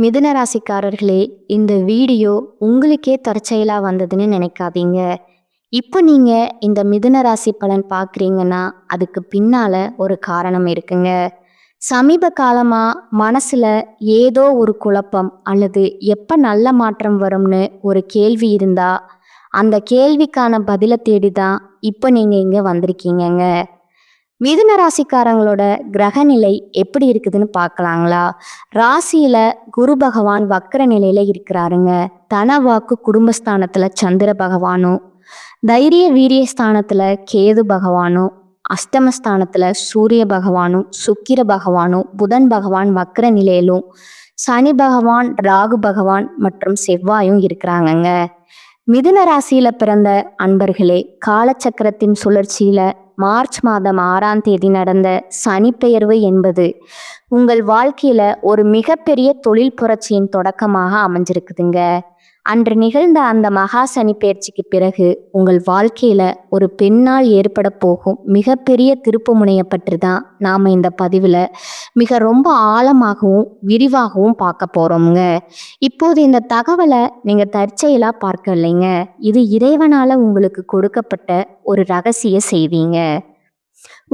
மிதுன ராசிக்காரர்களே, இந்த வீடியோ உங்களுக்கே தற்செயலா வந்ததுன்னு நினைக்காதீங்க. இப்போ நீங்க இந்த மிதுன ராசி பலன் பார்க்குறீங்கன்னா, அதுக்கு பின்னால ஒரு காரணம் இருக்குங்க. சமீப காலமா மனசுல ஏதோ ஒரு குழப்பம் அல்லது எப்ப நல்ல மாற்றம் வரும்னு ஒரு கேள்வி இருந்தா, அந்த கேள்விக்கான பதில தேடி தான் இப்போ நீங்க இங்க வந்திருக்கீங்கங்க. மிதுன ராசிக்காரங்களோட கிரக நிலை எப்படி இருக்குதுன்னு பார்க்கலாங்களா? ராசியில குரு பகவான் வக்கர நிலையில இருக்கிறாருங்க. தன வாக்கு குடும்பஸ்தானத்துல சந்திர பகவானும், தைரிய வீரிய ஸ்தானத்துல கேது பகவானும், அஷ்டமஸ்தானத்துல சூரிய பகவானும், சுக்கிர பகவானும், புதன் பகவான் வக்கர நிலையிலும், சனி பகவான், ராகு பகவான் மற்றும் செவ்வாயும் இருக்கிறாங்கங்க. மிதுன ராசியில பிறந்த அன்பர்களே, காலச்சக்கரத்தின் சுழற்சியில மார்ச் மாதம் 6ஆம் தேதி நடந்த சனிப்பெயர்வு என்பது உங்கள் வாழ்க்கையில ஒரு மிகப்பெரிய தொழில் புரட்சியின் தொடக்கமாக அமைஞ்சிருக்குதுங்க. அன்று நிகழ்ந்த அந்த மகா சனி பெயர்ச்சிக்கு பிறகு உங்கள் வாழ்க்கையில ஒரு பெண்ணால் ஏற்பட போகும் மிகப்பெரிய திருப்பு முனையை பற்றி தான் நாம இந்த பதிவுல ரொம்ப ஆழமாகவும் விரிவாகவும் பார்க்க போறோம்ங்க. இப்போது இந்த தகவலை நீங்க தற்செயலா பார்க்க இல்லைங்க. இது இறைவனால உங்களுக்கு கொடுக்கப்பட்ட ஒரு ரகசிய செய்திங்க.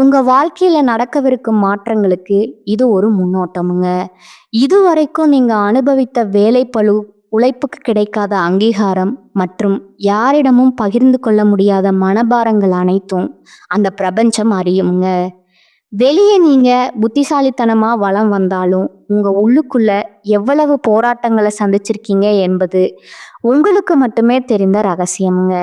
உங்க வாழ்க்கையில நடக்கவிருக்கும் மாற்றங்களுக்கு இது ஒரு முன்னோட்டமுங்க. இதுவரைக்கும் நீங்க அனுபவித்த வேலைப்பளு, உழைப்புக்கு கிடைக்காத அங்கீகாரம் மற்றும் யாரிடமும் பகிர்ந்து கொள்ள முடியாத மனபாரங்கள் அனைத்தும் அந்த பிரபஞ்சம் அறியுங்க. வெளியே நீங்க புத்திசாலித்தனமா வலம் வந்தாலும் உங்க உள்ளுக்குள்ள எவ்வளவு போராட்டங்களை சந்திச்சிருக்கீங்க என்பது உங்களுக்கு மட்டுமே தெரிந்த ரகசியமுங்க.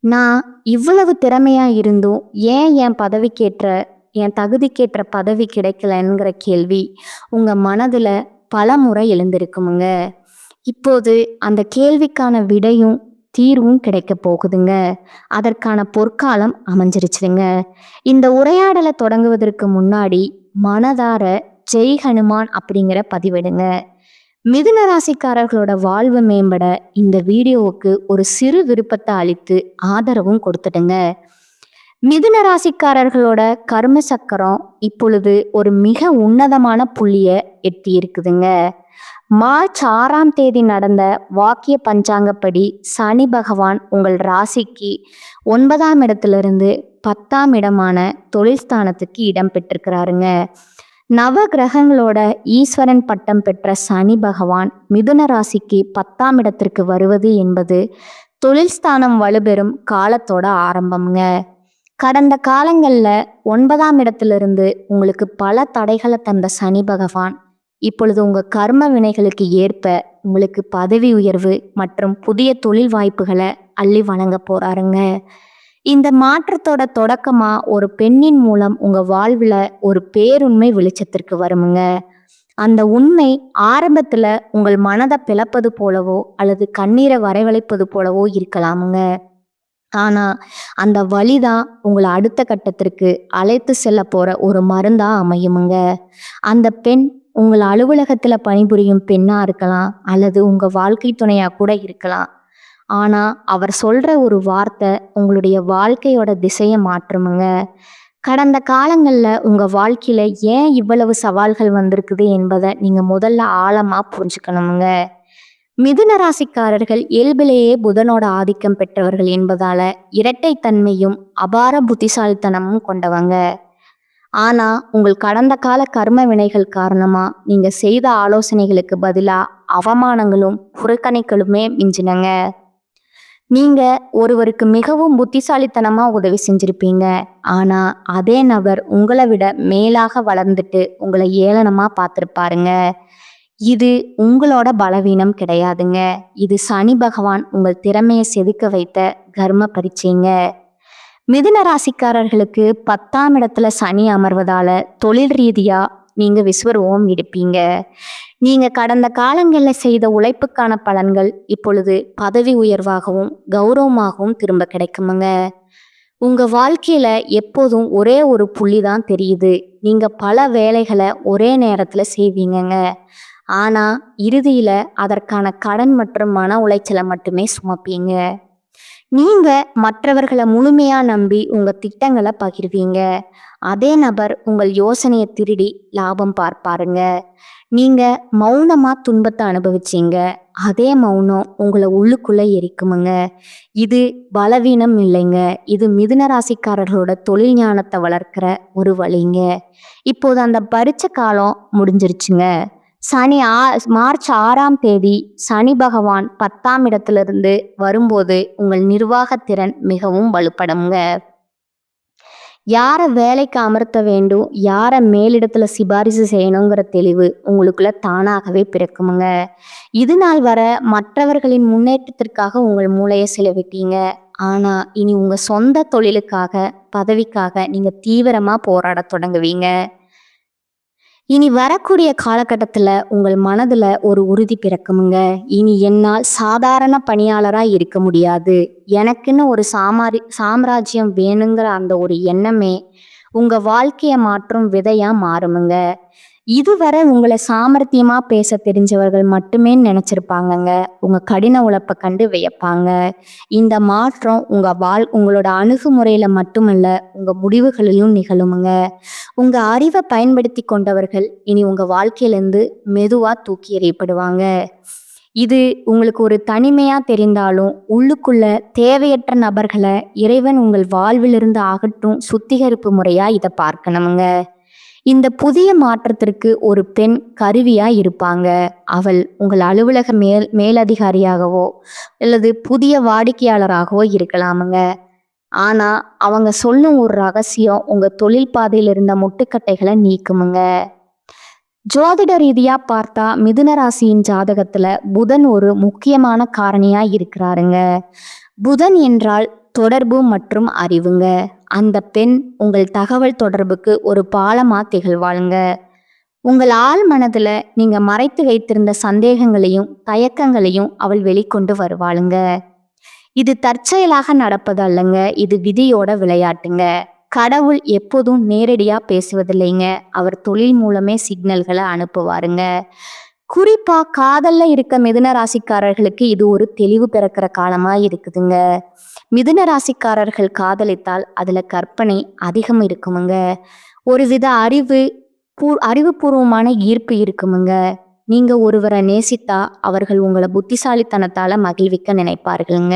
நான் இவ்வளவு திறமையா இருந்தும் ஏன் என் தகுதிக்கேற்ற பதவி கிடைக்கலங்கிற கேள்வி உங்க மனதுல பல முறை எழுந்திருக்குமுங்க. இப்போது அந்த கேள்விக்கான விடையும் தீர்வும் கிடைக்க போகுதுங்க. அதற்கான பொற்காலம் அமைஞ்சிருச்சுங்க. இந்த உரையாடலை தொடங்குவதற்கு முன்னாடி மனதார ஜெய் ஹனுமான் அப்படிங்கிற பதிவிடுங்க. மிதுன ராசிக்காரர்களோட வாழ்வு மேம்பட இந்த வீடியோவுக்கு ஒரு சிறு விருப்பத்தை அளித்து ஆதரவும் கொடுத்துடுங்க. மிதுன ராசிக்காரர்களோட கர்ம சக்கரம் இப்பொழுது ஒரு மிக உன்னதமான புள்ளிய எட்டி இருக்குதுங்க. மார்ச் 6ஆம் தேதி நடந்த வாக்கிய பஞ்சாங்கப்படி சனி பகவான் உங்கள் ராசிக்கு 9ஆம் இடத்திலிருந்து 10ஆம் இடமான தொழில் ஸ்தானத்துக்கு இடம் பெற்றிருக்கிறாருங்க. நவ கிரகங்களோட ஈஸ்வரன் பட்டம் பெற்ற சனி பகவான் மிதுன ராசிக்கு 10ஆம் இடத்திற்கு வருவது என்பது தொழில் ஸ்தானம் வலுப்பெறும் காலத்தோட ஆரம்பம்ங்க. கடந்த காலங்களில் 9ஆம் இடத்திலிருந்து உங்களுக்கு பல தடைகளை தந்த சனி பகவான் இப்பொழுது உங்க கர்ம வினைகளுக்கு ஏற்ப உங்களுக்கு பதவி உயர்வு மற்றும் புதிய தொழில் வாய்ப்புகளை அள்ளி வழங்க போறாருங்க. இந்த மாற்றத்தோட தொடக்கமா ஒரு பெண்ணின் மூலம் உங்க வாழ்வுல ஒரு பேருண்மை வெளிச்சத்திற்கு வருமுங்க. அந்த உண்மை ஆரம்பத்துல உங்கள் மனதை பிளப்பது போலவோ அல்லது கண்ணீரை வரவழைப்பது போலவோ இருக்கலாமுங்க. ஆனா அந்த வழிதான் உங்களை அடுத்த கட்டத்திற்கு அழைத்து செல்ல போற ஒரு மருந்தா அமையுமுங்க. அந்த பெண் உங்கள் அலுவலகத்துல பணிபுரியும் பெண்ணா இருக்கலாம் அல்லது உங்க வாழ்க்கை துணையா கூட இருக்கலாம். ஆனா அவர் சொல்ற ஒரு வார்த்தை உங்களுடைய வாழ்க்கையோட திசையை மாற்றுமுங்க. கடந்த காலங்கள்ல உங்க வாழ்க்கையில ஏன் இவ்வளவு சவால்கள் வந்திருக்குது என்பதை நீங்க முதல்ல ஆழமா புரிஞ்சுக்கணுமுங்க. மிதுன ராசிக்காரர்கள் இயல்பிலேயே புதனோட ஆதிக்கம் பெற்றவர்கள் என்பதால இரட்டைத்தன்மையும் அபார புத்திசாலித்தனமும் கொண்டவங்க. ஆனா உங்கள் கடந்த கால கர்ம வினைகள் காரணமா நீங்க செய்த ஆலோசனைகளுக்கு பதிலா அவமானங்களும் புறக்கணிகளுமே மிஞ்சினங்க. நீங்க ஒருவருக்கு மிகவும் புத்திசாலித்தனமா உதவி செஞ்சிருப்பீங்க. ஆனா அதே நபர் உங்களை விட மேலாக வளர்ந்துட்டு உங்களை ஏளனமா பார்த்திருப்பாருங்க. இது உங்களோட பலவீனம் கிடையாதுங்க. இது சனி பகவான் உங்கள் திறமையை செதுக்க வைத்த கர்ம பரீட்சைங்க. மிதுன ராசிக்காரர்களுக்கு 10ஆம் இடத்துல சனி அமர்வதால தொழில் ரீதியா நீங்க விஸ்வரூபம் எடுப்பீங்க. நீங்க கடந்த காலங்களில் செய்த உழைப்புக்கான பலன்கள் இப்பொழுது பதவி உயர்வாகவும் கௌரவமாகவும் திரும்ப கிடைக்குமுங்க. உங்க வாழ்க்கையில எப்போதும் ஒரே ஒரு புள்ளி தான் தெரியுது. நீங்க பல வேலைகளை ஒரே நேரத்துல செய்வீங்கங்க. ஆனா இறுதியில அதற்கான கடன் மற்றும் மன உளைச்சலை மட்டுமே சுமப்பீங்க. நீங்க மற்றவர்களை முழுமையா நம்பி உங்க திட்டங்களை பகிர்வீங்க. அதே நபர் உங்கள் யோசனையை திருடி லாபம் பார்ப்பாருங்க. நீங்க மௌனமா துன்பத்தை அனுபவிச்சீங்க. அதே மௌனம் உங்களை உள்ளுக்குள்ள எரிக்குமுங்க. இது பலவீனம் இல்லைங்க. இது மிதுன ராசிக்காரர்களோட தொழில் ஞானத்தை வளர்க்கிற ஒரு வழிங்க. இப்போது அந்த பரீட்சை காலம் முடிஞ்சிருச்சுங்க. மார்ச் 6ஆம் தேதி சனி பகவான் 10ஆம் இடத்திலிருந்து வரும்போது உங்கள் நிர்வாகத்திறன் மிகவும் வலுப்படுங்க. யாரை வேலைக்கு அமர்த்த வேண்டும், யாரை மேலிடத்துல சிபாரிசு செய்யணுங்கிற தெளிவு உங்களுக்குள்ள தானாகவே பிறக்குமுங்க. இது நாள் வர மற்றவர்களின் முன்னேற்றத்திற்காக உங்கள் மூளையை செலவிட்டீங்க. ஆனா இனி உங்க சொந்த தொழிலுக்காக, பதவிக்காக நீங்க தீவிரமா போராட தொடங்குவீங்க. இனி வரக்கூடிய காலகட்டத்தில் உங்கள் மனதில் ஒரு உறுதி பிறக்குமுங்க. இனி என்னால் சாதாரண பணியாளராக இருக்க முடியாது, எனக்குன்னு ஒரு சாம்ராஜ்யம் வேணுங்கிற அந்த ஒரு எண்ணமே உங்கள் வாழ்க்கையை மாற்றும் விதையாக மாறுமுங்க. இதுவரை உங்களை சாமர்த்தியமா பேச தெரிஞ்சவர்கள் மட்டுமே நினைச்சிருப்பாங்கங்க. உங்க கடின உழைப்பை கண்டு வியப்பாங்க. இந்த மாற்றம் உங்களோட அணுகுமுறையில மட்டுமல்ல, உங்க முடிவுகளிலும் நிகழுமுங்க. உங்க அறிவை பயன்படுத்தி கொண்டவர்கள் இனி உங்க வாழ்க்கையிலிருந்து மெதுவா தூக்கி எறியப்படுவாங்க. இது உங்களுக்கு ஒரு தனிமையா தெரிந்தாலும் உள்ளுக்குள்ள தேவையற்ற நபர்களை இறைவன் உங்கள் வாழ்விலிருந்து அகற்றும் சுத்திகரிப்பு முறையா இதை பார்க்கணுமுங்க. இந்த புதிய மாற்றத்திற்கு ஒரு பெண் கருவியா இருப்பாங்க. அவள் உங்கள் அலுவலக மேலதிகாரியாகவோ அல்லது புதிய வாடிக்கையாளராகவோ இருக்கலாமுங்க. ஆனா அவங்க சொல்லும் ஒரு ரகசியம் உங்க தொழில் பாதையில் இருந்த முட்டுக்கட்டைகளை நீக்குமுங்க. ஜோதிட ரீதியா பார்த்தா மிதுன ராசியின் ஜாதகத்துல புதன் ஒரு முக்கியமான காரணியா இருக்கிறாருங்க. புதன் என்றால் தொடர்பு மற்றும் அறிவுங்க. அந்த பெண் உங்கள் தகவல் தொடர்புக்கு ஒரு பாலமா திகழ்வாளுங்க. உங்கள் ஆள் மனதுல நீங்க மறைத்து வைத்திருந்த சந்தேகங்களையும் தயக்கங்களையும் அவள் வெளிக்கொண்டு வருவாளுங்க. இது தற்செயலாக நடப்பது அல்லங்க, இது விதியோட விளையாட்டுங்க. கடவுள் எப்போதும் நேரடியா பேசுவதில்லைங்க, அவர் தொழில் மூலமே சிக்னல்களை அனுப்புவாருங்க. குறிப்பா காதல்ல இருக்க மிதுன ராசிக்காரர்களுக்கு இது ஒரு தெளிவு பிறக்கிற காலமா இருக்குதுங்க. மிதுன ராசிக்காரர்கள் காதலித்தால் அதுல கற்பனை அதிகம் இருக்குமுங்க. ஒருவித அறிவுபூர்வமான ஈர்ப்பு இருக்குமுங்க. நீங்க ஒருவரை நேசித்தா அவர்கள் உங்களை புத்திசாலித்தனத்தால மகிழ்விக்க நினைப்பார்களுங்க.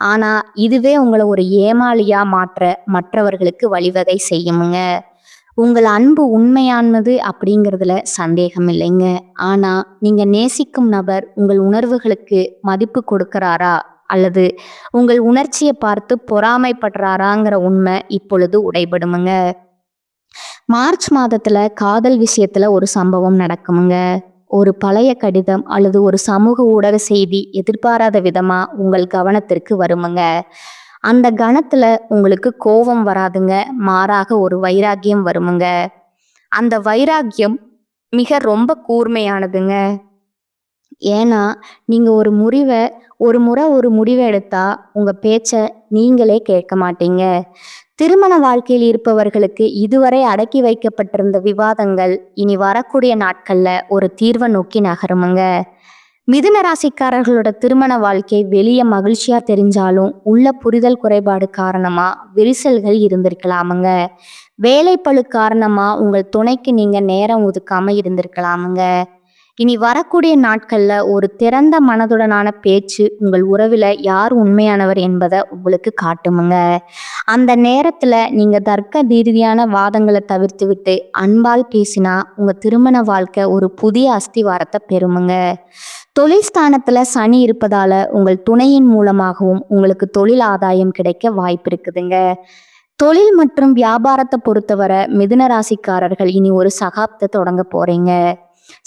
ஆனா இதுவே உங்களை ஒரு ஏமாளியா மாற்ற மற்றவர்களுக்கு வழிவகை செய்யுமுங்க. உங்கள் அன்பு உண்மையானது அப்படிங்கிறதுல சந்தேகம் இல்லைங்க. ஆனா நீங்க நேசிக்கும் நபர் உங்கள் உணர்வுகளுக்கு மதிப்பு கொடுக்கிறாரா அல்லது உங்கள் உணர்ச்சியை பார்த்து பொறாமைப்படுறாராங்கிற உண்மை இப்பொழுது உடைபடுமுங்க. மார்ச் மாதத்துல காதல் விஷயத்துல ஒரு சம்பவம் நடக்குமுங்க. ஒரு பழைய கடிதம் அல்லது ஒரு சமூக ஊடக செய்தி எதிர்பாராத விதமா உங்கள் கவனத்திற்கு வருமுங்க. அந்த கணத்துல உங்களுக்கு கோபம் வராதுங்க, மாறாக ஒரு வைராக்கியம் வருமுங்க. அந்த வைராக்கியம் மிக ரொம்ப கூர்மையானதுங்க. ஏன்னா நீங்க ஒரு முடிவை எடுத்தா உங்க பேச்ச நீங்களே கேட்க மாட்டீங்க. திருமண வாழ்க்கையில் இருப்பவர்களுக்கு இதுவரை அடக்கி வைக்கப்பட்டிருந்த விவாதங்கள் இனி வரக்கூடிய நாட்கள்ல ஒரு தீர்வை நோக்கி நகருமுங்க. மிதுன ராசிக்காரர்களோட திருமண வாழ்க்கை வெளியே மகிழ்ச்சியா தெரிஞ்சாலும் உள்ள புரிதல் குறைபாடு காரணமா விரிசல்கள் இருந்திருக்கலாமுங்க. வேலைப்பளு காரணமா உங்கள் துணைக்கு நீங்க நேரம் ஒதுக்காம இருந்திருக்கலாமுங்க. இனி வரக்கூடிய நாட்கள்ல ஒரு திறந்த மனதுடனான பேச்சு உங்கள் உறவுல யார் உண்மையானவர் என்பதை உங்களுக்கு காட்டுமுங்க. அந்த நேரத்துல நீங்க தர்க்க ரீதியான வாதங்களை தவிர்த்து விட்டு அன்பால் பேசினா உங்க திருமண வாழ்க்கை ஒரு புதிய அஸ்திவாரத்தை பெறுமுங்க. தொழில் ஸ்தானத்துல சனி இருப்பதால உங்கள் துணையின் மூலமாகவும் உங்களுக்கு தொழில் ஆதாயம் கிடைக்க வாய்ப்பு இருக்குதுங்க. தொழில் மற்றும் வியாபாரத்தை பொறுத்தவரை மிதுன ராசிக்காரர்கள் இனி ஒரு சகாப்தத்தை தொடங்க போறீங்க.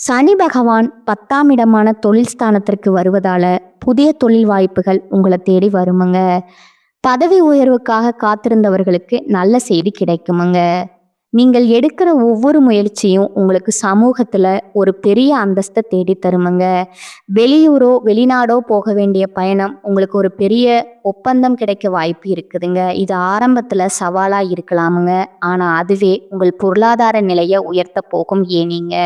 சனி பகவான் 10ஆம் இடமான தொழில் ஸ்தானத்திற்கு வருவதால புதிய தொழில் வாய்ப்புகள் உங்களை தேடி வருமுங்க. பதவி உயர்வுக்காக காத்திருந்தவர்களுக்கு நல்ல செய்தி கிடைக்குமுங்க. நீங்கள் எடுக்கிற ஒவ்வொரு முயற்சியும் உங்களுக்கு சமூகத்துல ஒரு பெரிய அந்தஸ்தை தேடி தருமுங்க. வெளியூரோ வெளிநாடோ போக வேண்டிய பயணம் உங்களுக்கு ஒரு பெரிய ஒப்பந்தம் கிடைக்க வாய்ப்பு இருக்குதுங்க. இது ஆரம்பத்துல சவாலா இருக்கலாமுங்க, ஆனா அதுவே உங்கள் பொருளாதார நிலையை உயர்த்த போகும். ஏனீங்க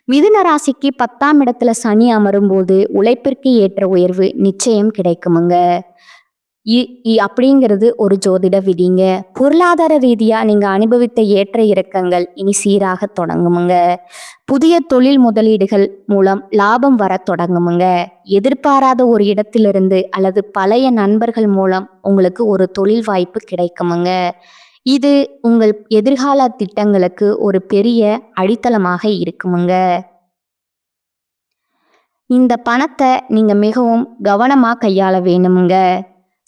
மிதுன ராசிக்கு 10ஆம் இடத்துல சனி அமரும் போது உழைப்பிற்கு ஏற்ற உயர்வு நிச்சயம் கிடைக்குமுங்க. அப்படிங்கிறது ஒரு ஜோதிட விதிங்க. பொருளாதார ரீதியா நீங்க அனுபவித்த ஏற்ற இறக்கங்கள் இனி சீராக தொடங்குமுங்க. புதிய தொழில் முதலீடுகள் மூலம் லாபம் வர தொடங்குமுங்க. எதிர்பாராத ஒரு இடத்திலிருந்து அல்லது பழைய நண்பர்கள் மூலம் உங்களுக்கு ஒரு தொழில் வாய்ப்பு கிடைக்குமுங்க. இது உங்கள் எதிர்கால திட்டங்களுக்கு ஒரு பெரிய அடித்தளமாக இருக்குமுங்க. இந்த பணத்தை நீங்க மிகவும் கவனமா கையாள வேணுமுங்க.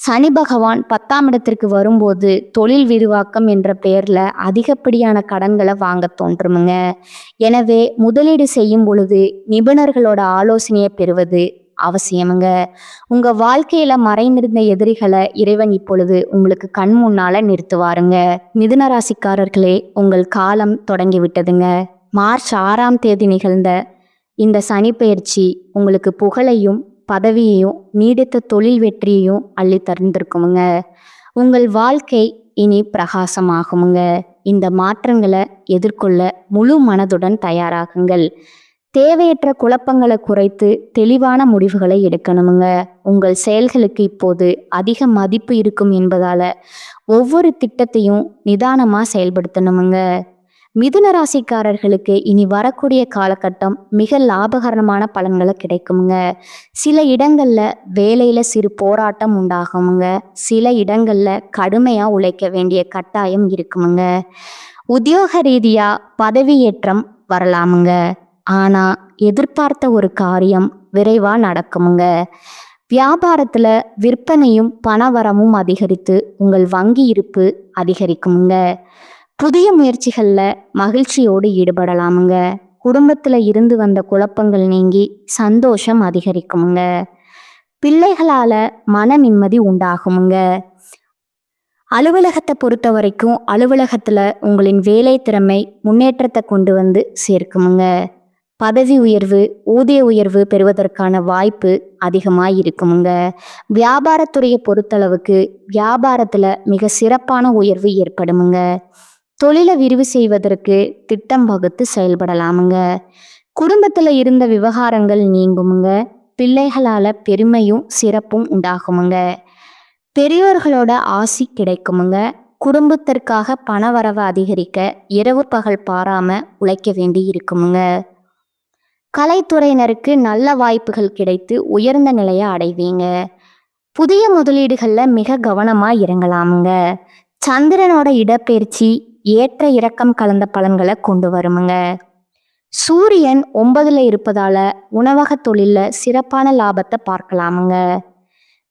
சனி பகவான் 10ஆம் இடத்திற்கு வரும்போது தொழில் விரிவாக்கம் என்ற பெயர்ல அதிகப்படியான கடன்களை வாங்க தோன்றுமுங்க. எனவே முதலீடு செய்யும் பொழுது நிபுணர்களோட ஆலோசனையை பெறுவது அவசியமுங்க. உங்க வாழ்க்கையில மறைந்திருந்த எதிரிகளை இறைவன் இப்பொழுது உங்களுக்கு கண் முன்னால நிறுத்துவாருங்க. மிதுன ராசிக்காரர்களே, உங்கள் காலம் தொடங்கி விட்டதுங்க. மார்ச் 6ஆம் தேதி நிகழ்ந்த இந்த சனி பெயர்ச்சி உங்களுக்கு புகழையும் பதவியையும் நீடித்த தொழில் வெற்றியையும் அள்ளி தந்திருக்குமுங்க. உங்கள் வாழ்க்கை இனி பிரகாசமாகுமுங்க. இந்த மாற்றங்களை எதிர்கொள்ள முழு மனதுடன் தயாராகுங்கள். தேவையற்ற குழப்பங்களை குறைத்து தெளிவான முடிவுகளை எடுக்கணுமுங்க. உங்கள் செயல்களுக்கு இப்போது அதிக மதிப்பு இருக்கும் என்பதால ஒவ்வொரு திட்டத்தையும் நிதானமா செயல்படுத்தணுமுங்க. மிதுன ராசிக்காரர்களுக்கு இனி வரக்கூடிய காலகட்டம் மிக லாபகரமான பலன்களை கிடைக்குமுங்க. சில இடங்கள்ல வேலையில சிறு போராட்டம் உண்டாகுமுங்க. சில இடங்கள்ல கடுமையா உழைக்க வேண்டிய கட்டாயம் இருக்குமுங்க. உத்தியோக ரீதியா பதவி ஏற்றம் வரலாமுங்க. ஆனா எதிர்பார்த்த ஒரு காரியம் விரைவா நடக்குமுங்க. வியாபாரத்துல விற்பனையும் பணவரமும் அதிகரித்து உங்கள் வங்கி இருப்பு அதிகரிக்குமுங்க. புதிய முயற்சிகள்ல மகிழ்ச்சியோடு ஈடுபடலாமுங்க. குடும்பத்துல இருந்து வந்த குழப்பங்கள் நீங்கி சந்தோஷம் அதிகரிக்குமுங்க. பிள்ளைகளால மன நிம்மதி உண்டாகுமுங்க. அலுவலகத்தை பொறுத்த வரைக்கும் அலுவலகத்துல உங்களின் வேலை திறமை முன்னேற்றத்தை கொண்டு வந்து சேர்க்குமுங்க. பதவி உயர்வு ஊதிய உயர்வு பெறுவதற்கான வாய்ப்பு அதிகமாக இருக்குமுங்க. வியாபாரத்துறையை பொறுத்தளவுக்கு வியாபாரத்துல மிக சிறப்பான உயர்வு ஏற்படுமுங்க. தொழிலை விரிவு செய்வதற்கு திட்டம் வகுத்து செயல்படலாமுங்க. குடும்பத்துல இருந்த விவகாரங்கள் நீங்குமுங்க. பிள்ளைகளால பெருமையும் சிறப்பும் உண்டாகுமுங்க. பெரியோர்களோட ஆசி கிடைக்குமுங்க. குடும்பத்திற்காக பணவரவை அதிகரிக்க இரவு பகல் பாராம உழைக்க வேண்டி இருக்குமுங்க. கலைத்துறையினருக்கு நல்ல வாய்ப்புகள் கிடைத்து உயர்ந்த நிலையை அடைவீங்க. புதிய முதலீடுகள்ல மிக கவனமா இறங்கலாமுங்க. சந்திரனோட இடப்பெயர்ச்சி ஏற்ற இறக்கம் கலந்த பலன்களை கொண்டு வருமுங்க. சூரியன் 9ல் இருப்பதால உணவக தொழில்ல சிறப்பான லாபத்தை பார்க்கலாமுங்க.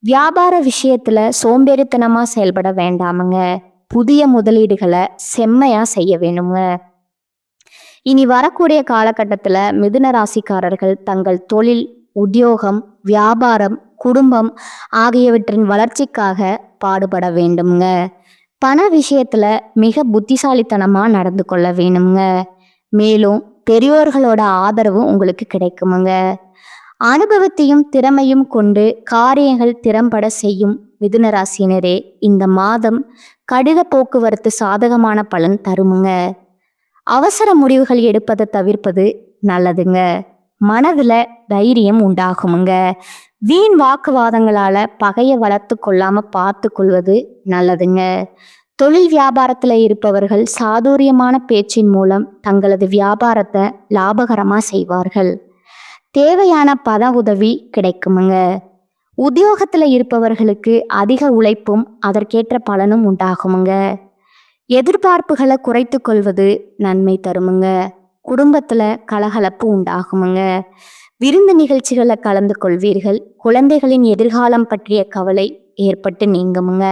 வியாபார விஷயத்துல சோம்பேறித்தனமா செயல்பட வேண்டாமுங்க. புதிய முதலீடுகளை செம்மையா செய்ய வேணுங்க. இனி வரக்கூடிய காலகட்டத்துல மிதுன ராசிக்காரர்கள் தங்கள் தொழில், உத்தியோகம், வியாபாரம், குடும்பம் ஆகியவற்றின் வளர்ச்சிக்காக பாடுபட வேண்டுமுங்க. பண விஷயத்துல மிக புத்திசாலித்தனமா நடந்து கொள்ள வேணுங்க. மேலும் பெரியோர்களோட ஆதரவு உங்களுக்கு கிடைக்குமுங்க. அனுபவத்தையும் திறமையும் கொண்டு காரியங்கள் திறம்பட செய்யும் மிதுன ராசியினரே, இந்த மாதம் கடித போக்குவரத்து சாதகமான பலன் தருமுங்க. அவசர முடிவுகள் எடுப்பதை தவிர்ப்பது நல்லதுங்க. மனதுல தைரியம் உண்டாகுமுங்க. வீண் வாக்குவாதங்களால பகையை வளர்த்து கொள்ளாம பார்த்து கொள்வது நல்லதுங்க. தொழில் வியாபாரத்துல இருப்பவர்கள் சாதுரியமான பேச்சின் மூலம் தங்களது வியாபாரத்தை லாபகரமா செய்வார்கள். தேவையான பண உதவி கிடைக்குமுங்க. உத்தியோகத்துல இருப்பவர்களுக்கு அதிக உழைப்பும் அதற்கேற்ற பலனும் உண்டாகுமுங்க. எதிர்பார்ப்புகளை குறைத்து கொள்வது நன்மை தருமுங்க. குடும்பத்துல கலகலப்பு உண்டாகுமுங்க. விருந்து நிகழ்ச்சிகளை கலந்து கொள்வீர்கள். குழந்தைகளின் எதிர்காலம் பற்றிய கவலை ஏற்பட்டு நீங்குமுங்க.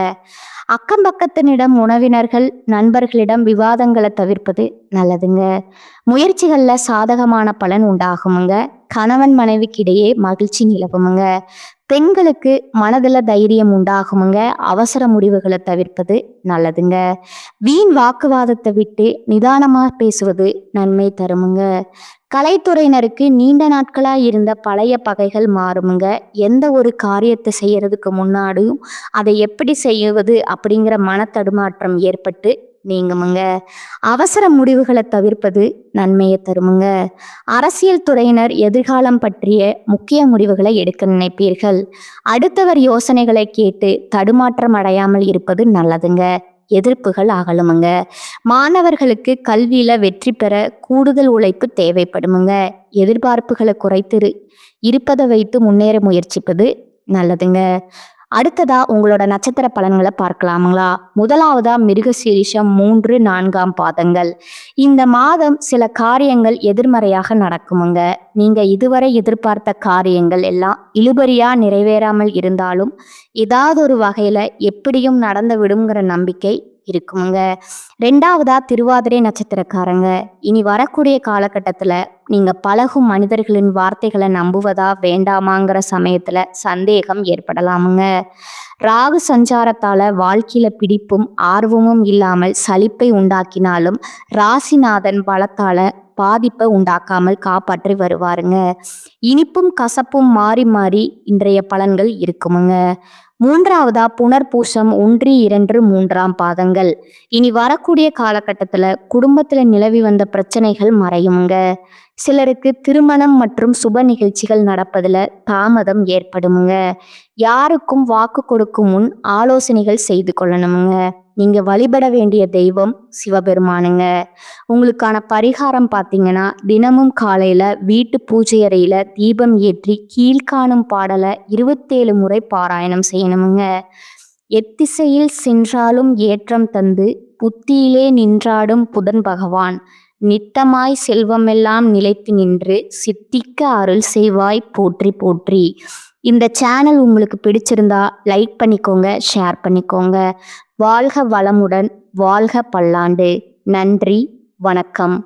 அக்கம் பக்கத்தினிடம் உறவினர்கள் நண்பர்களிடம் விவாதங்களை தவிர்ப்பது நல்லதுங்க. முயற்சிகள்ல சாதகமான பலன் உண்டாகுமுங்க. கணவன் மனைவிக்கிடையே மகிழ்ச்சி நிலவுமுங்க. பெண்களுக்கு மனதில் தைரியம் உண்டாகுமுங்க. அவசர முடிவுகளை தவிர்ப்பது நல்லதுங்க. வீண் வாக்குவாதத்தை விட்டு நிதானமா பேசுவது நன்மை தருமுங்க. கலைத்துறையினருக்கு நீண்ட நாட்களாக இருந்த பழைய பகைகள் மாறுமுங்க. எந்த ஒரு காரியத்தை செய்யறதுக்கு முன்னாடியும் அதை எப்படி செய்வது அப்படிங்கிற மனத்தடுமாற்றம் ஏற்பட்டு நீங்குமுங்க. அவசர முடிவுகளை தவிர்ப்பது நன்மையை தருமுங்க. அரசியல் துறையினர் எதிர்காலம் பற்றிய முக்கிய முடிவுகளை எடுக்க நினைப்பீர்கள். அடுத்தவர் யோசனைகளை கேட்டு தடுமாற்றம் அடையாமல் இருப்பது நல்லதுங்க. எதிர்ப்புகள் அகலுமுங்க. மாணவர்களுக்கு கல்வியில வெற்றி பெற கூடுதல் உழைப்பு தேவைப்படுமுங்க. எதிர்பார்ப்புகளை குறைத்து இருப்பதை வைத்து முன்னேற முயற்சிப்பது நல்லதுங்க. அடுத்ததா உங்களோட நட்சத்திர பலன்களை பார்க்கலாமுங்களா? முதலாவதா மிருகசீரிஷம் 3, 4ஆம் பாதங்கள். இந்த மாதம் சில காரியங்கள் எதிர்மறையாக நடக்குமுங்க. நீங்க இதுவரை எதிர்பார்த்த காரியங்கள் எல்லாம் இழுபறியா நிறைவேறாமல் இருந்தாலும் ஏதாவது ஒரு வகையில எப்படியும் நடந்து விடுங்கிற நம்பிக்கை இருக்குமுங்க. 2ஆவதா திருவாதிரை நட்சத்திரக்காரங்க. இனி வரக்கூடிய காலகட்டத்துல நீங்க பழகும் மனிதர்களின் வார்த்தைகளை நம்புவதா வேண்டாமாங்கிற சமயத்துல சந்தேகம் ஏற்படலாமுங்க. ராகு சஞ்சாரத்தால வாழ்க்கையில பிடிப்பும் ஆர்வமும் இல்லாமல் சலிப்பை உண்டாக்கினாலும் ராசிநாதன் பலத்தால பாதிப்பை உண்டாக்காமல் காப்பாற்றி வருவாருங்க. இனிப்பும் கசப்பும் மாறி மாறி இன்றைய பலன்கள் இருக்குமுங்க. 3ஆவதா புனர்பூசம் 1, 2, 3ஆம் பாதங்கள். இனி வரக்கூடிய காலகட்டத்துல குடும்பத்துல நிலவி வந்த பிரச்சனைகள் மறையுமுங்க. சிலருக்கு திருமணம் மற்றும் சுப நிகழ்ச்சிகள் நடப்பதுல தாமதம் ஏற்படுமுங்க. யாருக்கும் வாக்கு கொடுக்கும் முன் ஆலோசனைகள் செய்து கொள்ளணுமுங்க. நீங்க வழிபட வேண்டிய தெய்வம் சிவபெருமானுங்க. உங்களுக்கான பரிகாரம் பார்த்தீங்கன்னா, தினமும் காலையில வீட்டு பூஜை அறையில தீபம் ஏற்றி கீழ்காணும் பாடலை 27 முறை பாராயணம் செய்யணுமுங்க. எத்திசையில் சென்றாலும் ஏற்றம் தந்து புத்தியிலே நின்றாடும் புதன் பகவான் நித்தமாய் செல்வமெல்லாம் நிலைத்து நின்று சித்திக்க அருள் செய்வாய் போற்றி போற்றி. இந்த சேனல் உங்களுக்கு பிடிச்சிருந்தா லைக் பண்ணிக்கோங்க, ஷேர் பண்ணிக்கோங்க. வாழ்க வளமுடன், வாழ்க பல்லாண்டு. நன்றி, வணக்கம்.